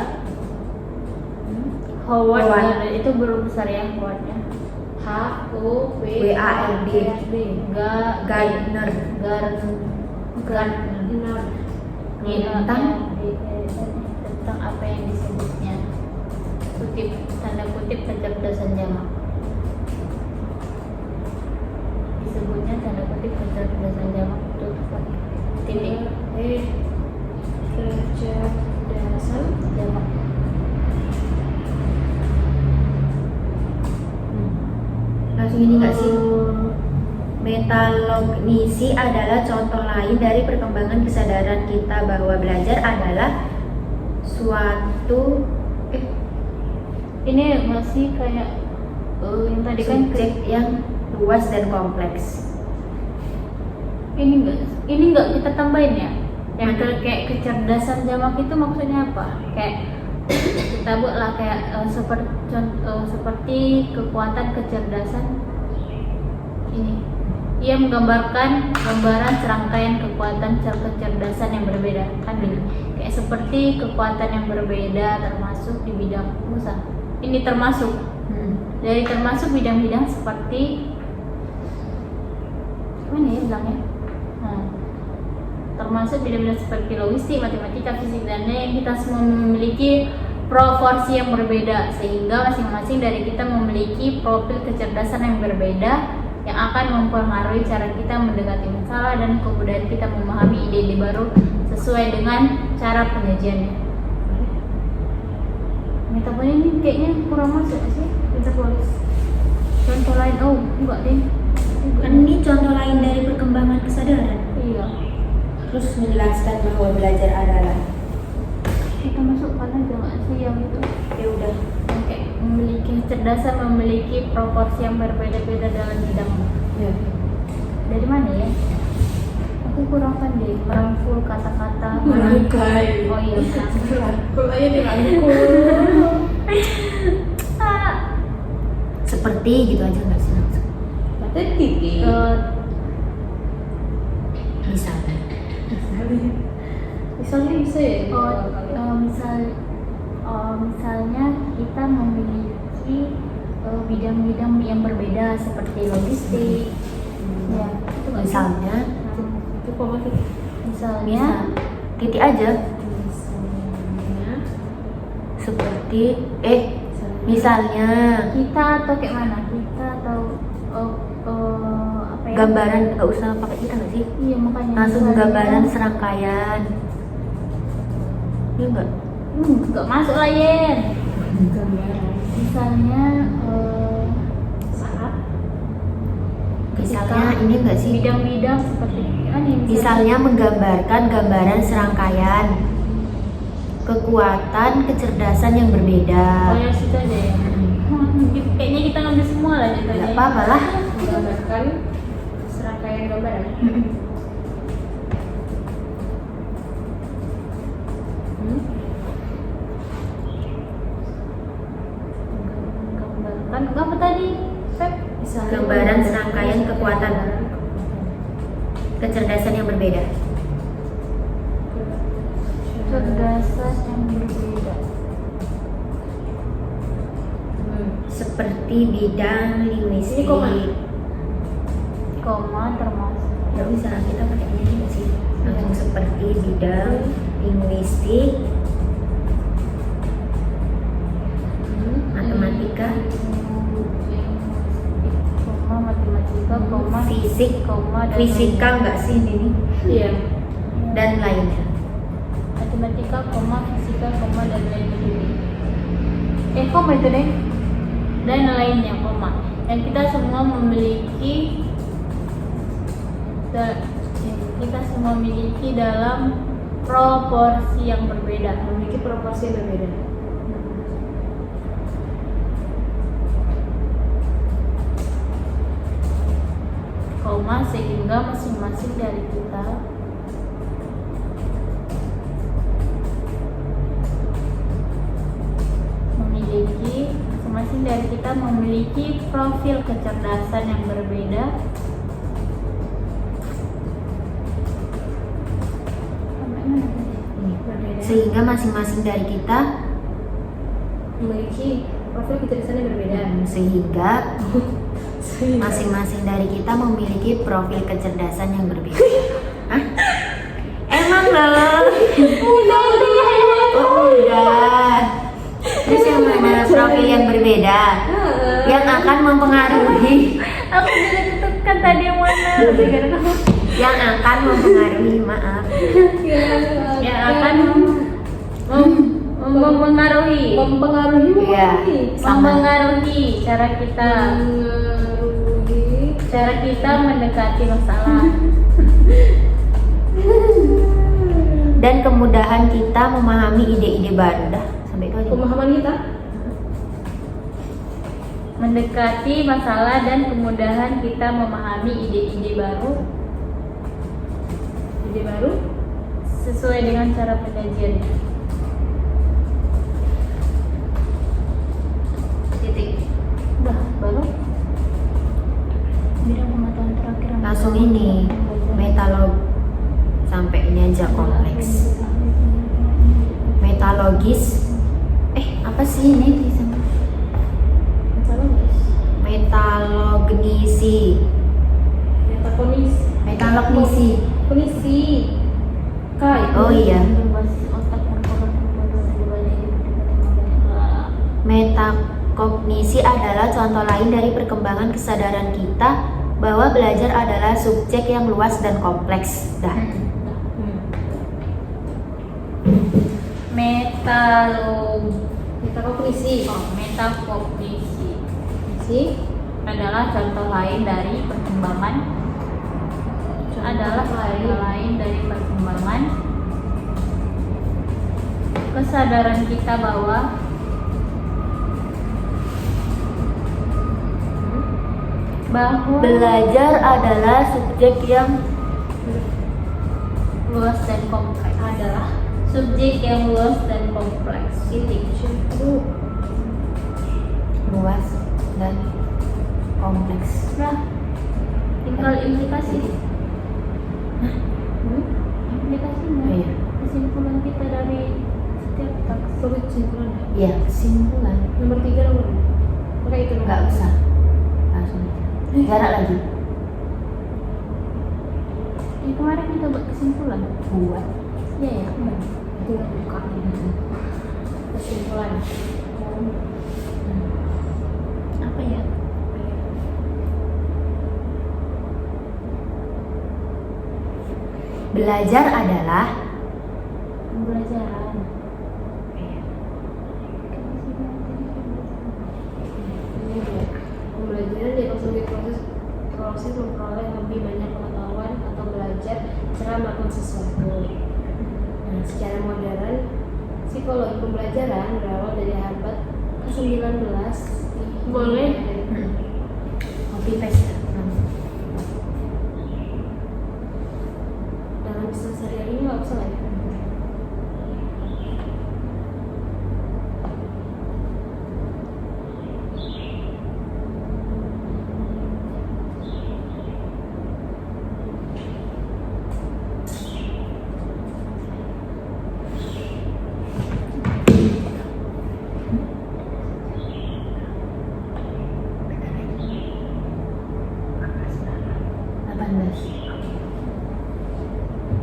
Howard Howard. Gardner. Itu belum besar ya Howardnya. WARD. Gardner Gardner. Tentang apa yang disebutnya tanda kutip kecerdasan jamak. Disebutnya tanda kutip kecerdasan jamak titik kecerdasan jamak. langsung ini enggak sih? Metakognisi adalah contoh lain dari perkembangan kesadaran kita bahwa belajar adalah suatu Ini masih kayak yang tadi kan subjek yang luas dan kompleks. ini enggak kita tambahin ya. Yang kayak kecerdasan jamak itu maksudnya apa? Kayak kita buatlah kayak seperti kekuatan kecerdasan ini. Ia menggambarkan gambaran serangkaian kekuatan kecerdasan yang berbeda kan ini. Kayak seperti kekuatan yang berbeda termasuk di bidang usaha. Ini termasuk dari termasuk bidang-bidang seperti mana ya bilangnya? Termasuk bidang-bidang seperti logistik, matematika, fisik dan lain yang kita semua memiliki proporsi yang berbeda, sehingga masing-masing dari kita memiliki profil kecerdasan yang berbeda yang akan mempengaruhi cara kita mendekati masalah dan kemudahan kita memahami ide-ide baru sesuai dengan cara penyajiannya. Metafor ini kayaknya kurang masuk sih. Metaforis. Contoh lain, oh enggak deh. Kan ini contoh lain dari perkembangan kesadaran. Iya. Terus menjelaskan bahwa belajar adalah Kita masukkan aja nggak sih yang itu? ya udah. Oke, memiliki kecerdasan, memiliki proporsi yang berbeda-beda dalam bidangnya. Ya. Dari mana ya? Aku kurang pandai merangkul kata-kata. Merangkai. Oh iya, Rangkul aja dirangkul. Seperti gitu aja nggak sih langsung. Katanya titik. Misalnya. Misalnya bisa ya? misalnya kita memiliki bidang-bidang yang berbeda seperti logistik. Ya, itu nggak sih? Misalnya, Itu koma titik. Misalnya, titik aja. Misalnya. Seperti misalnya kita atau kayak mana? Kita atau apa ya? gambaran, nggak usah pakai kita nggak sih? Iya, makanya Langsung misalnya- gambaran serangkaian. Iya enggak? nggak masuk lah Yen. Gambaran. Misalnya Saat. Misalnya ini enggak sih? bidang-bidang seperti Misalnya menggambarkan gambaran serangkaian kekuatan kecerdasan yang berbeda. Oh ya situ aja ya. Kayaknya kita ngambil semua lah Nggak jadinya. apa-apa lah. Menggambarkan serangkaian gambaran. Gambarkan apa tadi? Pep? Misalnya Gambaran serangkaian kekuatan kecerdasan yang berbeda. Kecerdasan yang berbeda. Seperti bidang linguistik. Ini koma. Koma termasuk. Nggak bisa kita pakai ini nggak sih? Langsung seperti bidang linguistik, matematika, Koma matematika, koma fisik, koma dan fisika nggak sih ini Iya. dan lainnya. matematika, koma fisika, koma dan lain-lain. Koma itu deh. Dan lainnya, koma. Dan kita semua memiliki dalam proporsi yang berbeda. Memiliki proporsi yang berbeda. Koma sehingga masing-masing dari kita memiliki profil kecerdasan yang berbeda. Sehingga masing-masing dari kita Memiliki profil kecerdasan yang berbeda. sehingga masing-masing dari kita memiliki profil kecerdasan yang berbeda. Hah? Emang loh? Oh, udah. Terus yang mana profil yang berbeda? Yang akan mempengaruhi, Aku juga tentukan tadi yang mana. yang akan mempengaruhi, maaf. Yang akan mempengaruhi. Iya, sama. Mempengaruhi cara kita mendekati masalah. Dan kemudahan kita memahami ide-ide baru. Dah, sampai itu aja. Pemahaman kita. Mendekati masalah dan kemudahan kita memahami ide-ide baru Ide baru. sesuai dengan cara penyajiannya. Titik. Udah, baru bidang pengetahuan terakhir yang Langsung ini, metalog. Sampai ini aja kompleks. Metalogis. Apa sih ini? Metalogus. Metalognisi. Metakonis. Metalognisi. Konisi. Kai. Oh iya. berbasis otak merupakan pembuatan berbalik Kognisi adalah contoh lain dari perkembangan kesadaran kita bahwa belajar adalah subjek yang luas dan kompleks. Dah. Metakognisi. Metakognisi Si adalah contoh lain dari perkembangan kesadaran kita bahwa Belajar adalah subjek yang luas dan kompleks. Subjek yang luas dan kompleks. luas dan kompleks. Nah, tinggal implikasi. Implikasinya. Iya. Kesimpulan kita dari setiap teks. kesimpulan. Iya, kesimpulan. Nomor 3 nomor. Pakai itu. Nggak usah. Langsung aja. Jarak lagi. Kemarin kita buat kesimpulan. Buat. Iya ya. Tinggal buka. Kesimpulan. Apa ya? Belajar adalah Pembelajaran. Ini dia. Pembelajaran dianggap sebagai proses memperoleh lebih banyak pengetahuan atau belajar cara melakukan sesuatu. Nah, secara modern, psikologi pembelajaran berawal dari abad ke-19. Boleh. copy paste. Dalam bisnis sehari-hari nggak usah lah ya.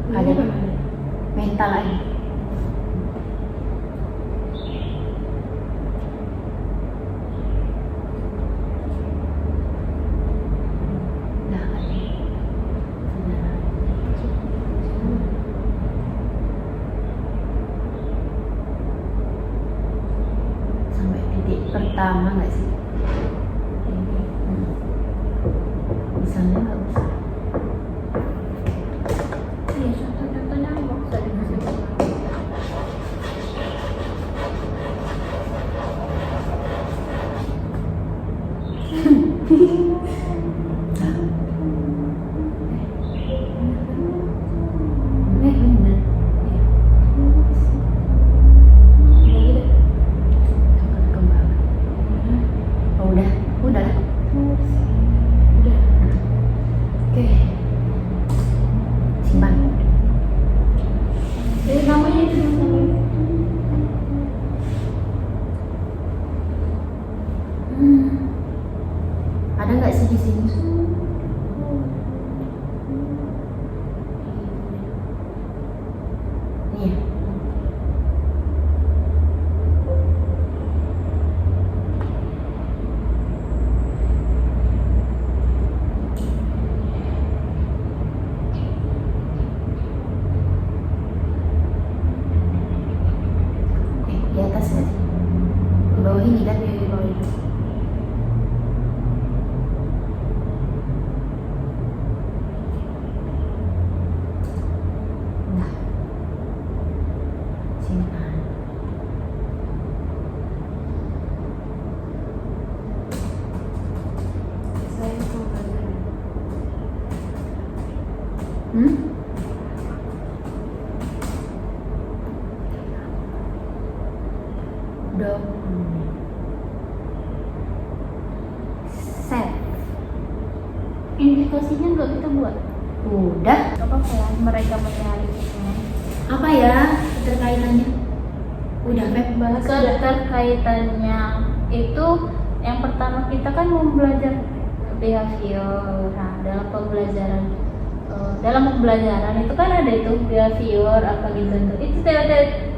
Ada mental lagi. Nah, sampai titik pertama nggak sih? Misalnya nggak usah. Iya, contoh-contohnya nggak usah disebut. Bener. Kembang. Oh, udah lah. Udah. Oke. Simpan. Namanya itu namanya. Ada nggak sih di sini? Nih ya. Di atas nggak sih? Di bawah ini kan? Di bawah ini. Nah. Simpan. Saya mau belajar. Dokumen. Set. Implikasinya nggak kita buat. Udah. Gak apa-apa ya, mereka mencari itu. Apa ya keterkaitannya? Udah, Feb. Bahas Keterkaitannya itu yang pertama kita kan mau belajar behavior. Nah, dalam pembelajaran itu kan ada itu behavior apa gitu. Itu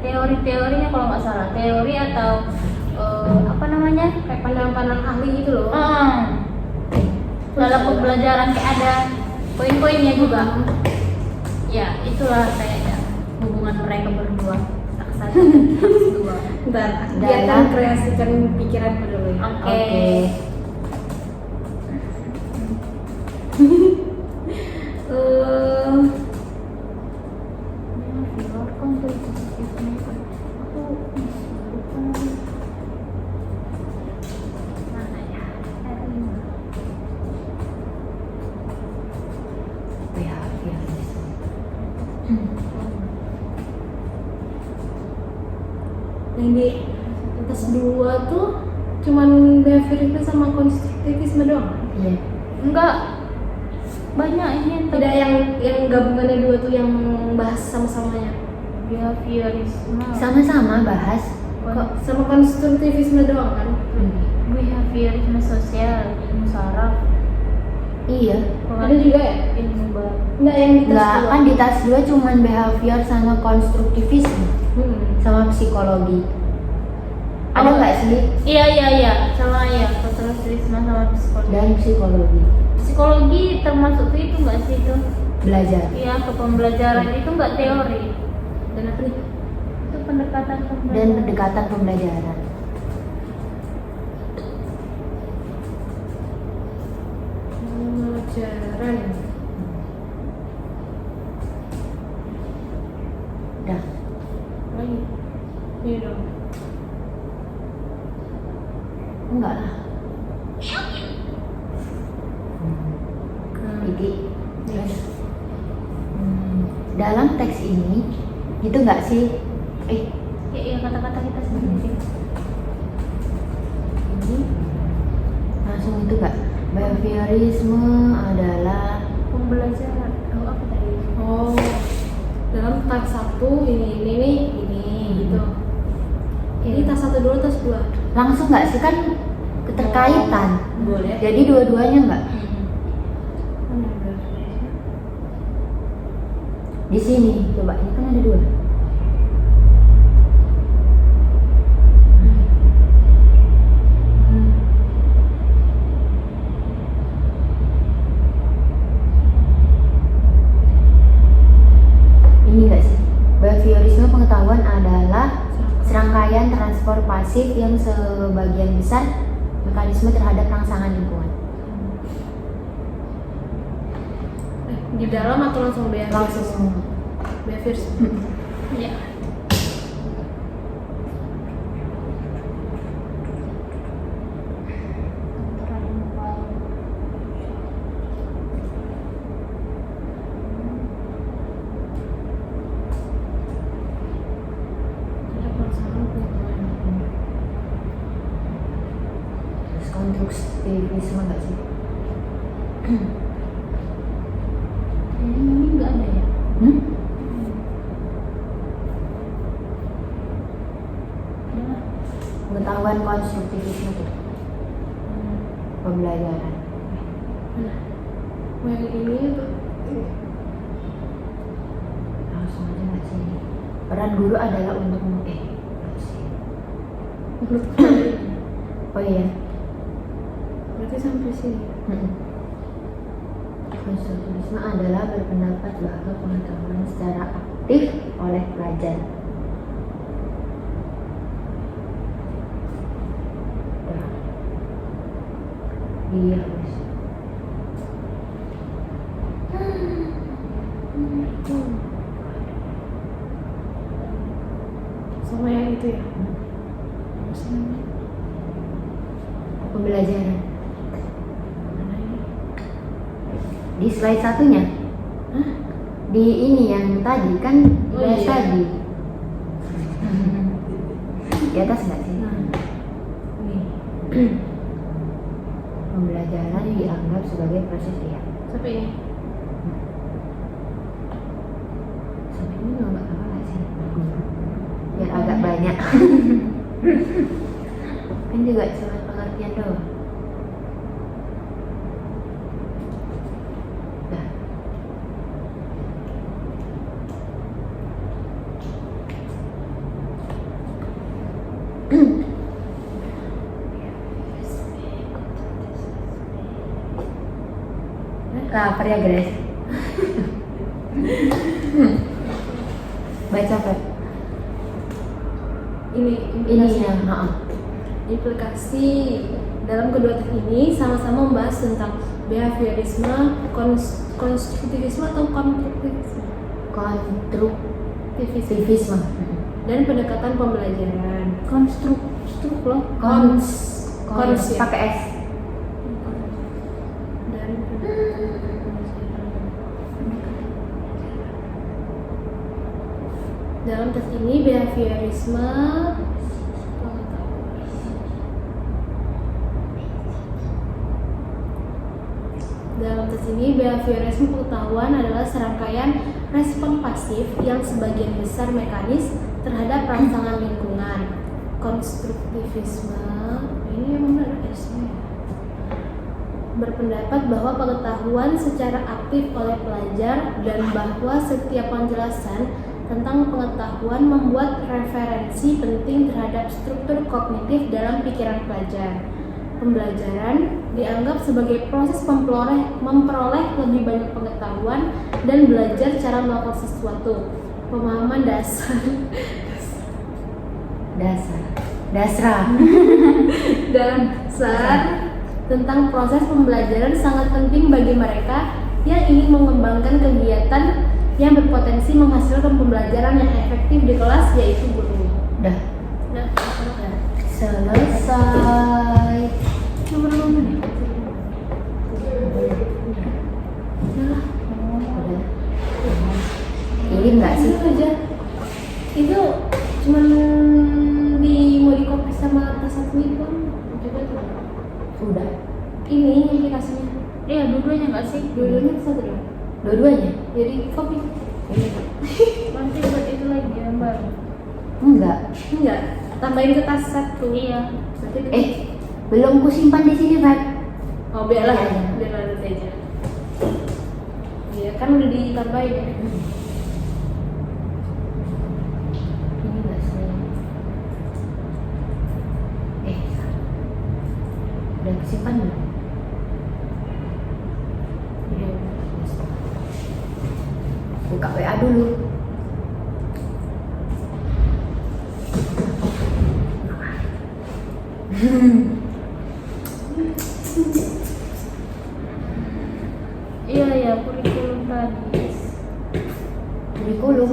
teori-teorinya kalau nggak salah, teori atau apa namanya namanya? kayak pandangan-pandangan ahli gitu loh. Dalam pembelajaran kayak ada poin-poinnya juga. Ya, itulah kayaknya hubungan mereka berdua. Tak satu, tak dua. Bentar, Dalam- biarkan kreasikan pikiranku dulu ya. Oke. Eh, Behaviorisme. yang di atas 2 tuh cuman behaviorisme sama konstruktivisme doang. Iya. Enggak, banyak ini yang Tidak yang gabungannya 2 tuh yang bahas sama-samanya. behaviorisme, Sama-sama bahas. Kok sama konstruktivisme doang kan? behaviorisme sosial, ilmu saraf, Iya. Ada juga ya? ilmu baru. Enggak yang di tas Enggak, 2. kan di tas 2 cuman behavior sama konstruktivisme sama psikologi. Ada Oh. nggak sih? Iya, sama ya, konstruktivisme sama psikologi. Dan psikologi Psikologi termasuk tuh itu nggak sih itu? belajar. Iya, ke pembelajaran itu nggak teori. Dan apa nih? Itu pendekatan Dan pembelajaran. pendekatan pembelajaran. Pelajaran. Dah. Lagi. Iya dong. Enggak lah. Jadi dalam teks ini itu nggak sih? Iya, kata-kata kita sendiri. Ini langsung itu nggak? Behaviorisme adalah Pembelajaran. Oh, apa tadi? Oh. Dalam tas 1 ini gitu. Ini tas 1 dulu, tas 2. langsung nggak sih, kan keterkaitan. Boleh. Jadi dua-duanya nggak? Di sini coba, ini kan ada 2. Ini nggak sih? Behaviorisme pengetahuan adalah serangkaian transfer pasif yang sebagian besar mekanisme terhadap rangsangan lingkungan. Di dalam atau langsung Langsung semua. behaviorisme. Iya. Ada pelaksanaan pengetahuan. Terus konstruktivisme nggak sih? Ini nggak ada ya? Hmm? Pengetahuan konstruktivisme tuh pembelajaran. Nah, yang ini tuh Langsung aja nggak sih? Peran guru adalah untuk nggak sih? menurut Oh iya. berarti sampai sini. Konstruktivisme adalah berpendapat bahwa pengetahuan secara aktif oleh pelajar. Dah. Iya, Mas. Sama yang itu ya. Apa sih namanya? Pembelajaran. Mana ini? Di slide satunya. Di ini yang tadi kan Oh, bahas iya. tadi. Di atas nggak sih? Nah, ini. Pembelajaran dianggap sebagai proses ya. Sampai ini. Sampai ini nggak apa-apa nggak sih? Biar agak banyak. Kan juga cuma pengertian doang. Dah. lapar ya guys. Baca Feb. Ini Ininya, maaf. implikasi dalam kedua teks ini sama-sama membahas tentang behaviorisme, konstruktivisme atau konstruktivisme, Konstruktivisme. dan pendekatan pembelajaran. Konstruk loh. Kons ya. Pakai S. Dan dalam tes ini behaviorisme pengetahuan adalah serangkaian respon pasif yang sebagian besar mekanis terhadap rangsangan lingkungan. Konstruktivisme ini memang ada S-nya. Berpendapat bahwa pengetahuan secara aktif oleh pelajar dan bahwa setiap penjelasan tentang pengetahuan membuat referensi penting terhadap struktur kognitif dalam pikiran pelajar. Pembelajaran dianggap sebagai proses memperoleh lebih banyak pengetahuan dan belajar cara melakukan sesuatu. Pemahaman dasar tentang proses pembelajaran sangat penting bagi mereka yang ingin mengembangkan kegiatan yang berpotensi menghasilkan pembelajaran yang efektif di kelas, yaitu guru. Udah. Nah, Selesai. nomor berapa nih? Udah. Ini enggak sih? Itu aja. Itu cuman mau di copy sama tas satu itu kan? Coba tuh. Udah. Ini aplikasinya. Iya, dua-duanya nggak sih? Dua-duanya satu dong. Dua-duanya? Jadi copy. Nanti buat itu lagi yang baru. Enggak. Enggak. Tambahin ke tas satu. Iya. Berarti Belum ku simpan di sini, Feb. oh biarlah, Iya. biarlah nanti aja. Iya kan udah ditambahin ya. Ini enggak sih. Udah kesimpan belum? Iya. Buka WA dulu. Iya, kurikulum tadi. Kurikulum.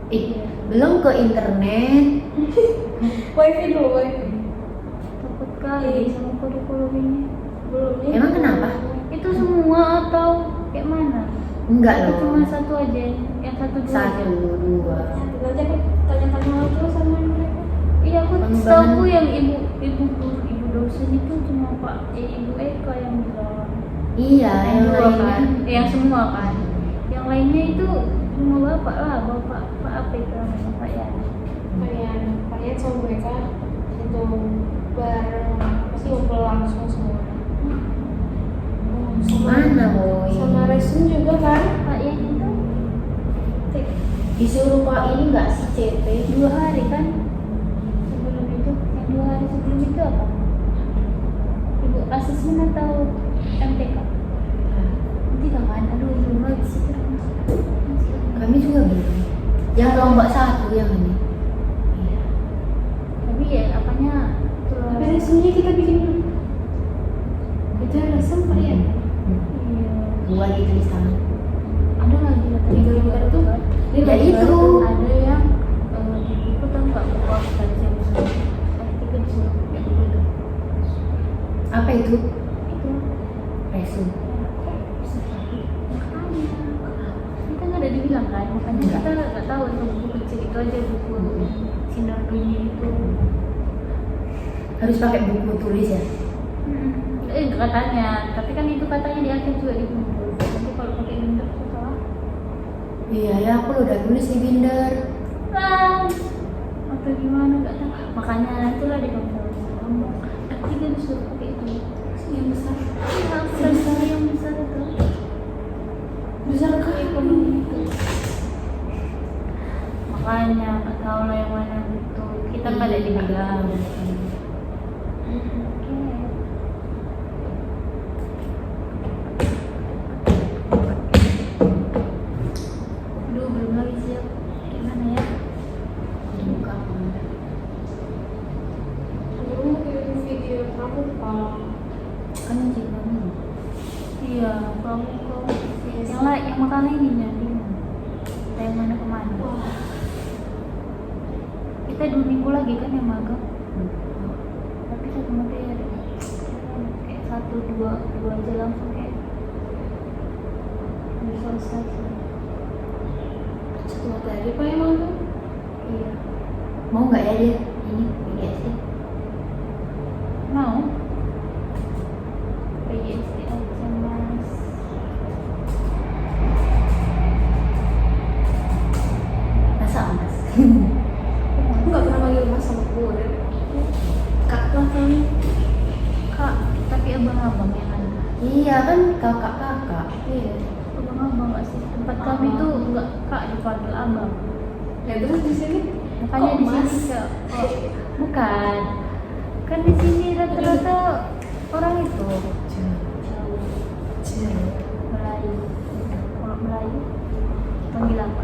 Lagi. Belum ke internet. Wifi dulu, wifi. Takut kali sama kurikulum ini. Belum nih. Emang kenapa? Itu semua atau kayak mana? Enggak Itu loh. cuma satu aja, yang satu dua aja. 1, 2. Kita aja kan tanya-tanya lagi sama mereka. Iya, aku Pengembangan. setahu yang ibu dosen itu cuma Ibu Eka yang bilang. Iya, yang dua lainnya. kan, yang semua kan. Yang lainnya itu cuma bapak lah, bapak apa itu namanya, Pak ya. Kalian sama mereka itu bareng pasti ngobrol langsung semua. Mana boy? Sama resume juga kan? Pak yang itu Disuruh Pak ini enggak sih CP? 2 hari kan sebelum itu, yang 2 hari sebelum itu apa? Ibu asesmen atau MTK? Tidak kan? Aduh, belum lagi sih. Kami juga belum. Yang kelompok 1 yang ini. Iya. Tapi ya apanya? Tapi resume kita bikin dulu. Itu yang resume Pak ya? Iya. Buat ditulis tangan. Ada lagi ya tadi Tinggal gambar tuh. Ya itu. ada yang di buku tahu nggak buku aku tadi saya bisa itu disuruh kayak begitu. Apa itu? Itu Resume. makanya kita nggak ada dibilang kan, makanya Nggak. kita nggak tahu itu buku kecil itu aja, buku sinar dunia itu. Harus pakai buku tulis ya? Katanya, tapi kan itu katanya di akhir juga dikumpul. Nanti kalau pakai binder salah. Iya ya, aku udah tulis di binder. Atau gimana nggak tahu. Makanya itulah dikumpul. Tapi dia disuruh pakai itu yang besar. Yang besar itu. Besar kan? Ekonomi itu. Makanya nggak tahu lah yang mana betul. Kita nggak ada dibilang. Kan yang Cina nih. Iya, kamu yang lain yang makan ini jadi dari mana ke mana? Kita 2 minggu lagi kan yang magang. Tapi satu materi kayak 1, 2 aja langsung kayak udah selesai sih. Satu materi Pak emang tuh? Iya, Mau nggak ya dia ini PGSD? mau PGSD aja mas. Masa mas? Aku nggak pernah manggil mas sama gue. Kak lah kami. Kak, tapi abang-abang yang ada. Iya kan kakak-kakak. Iya, abang-abang nggak sih? Tempat kami tuh nggak kak dipanggil abang. Ya terus di sini Makanya kok di sini mas? bukan. Kan di sini rata-rata orang itu Melayu. Kalau Melayu panggil apa?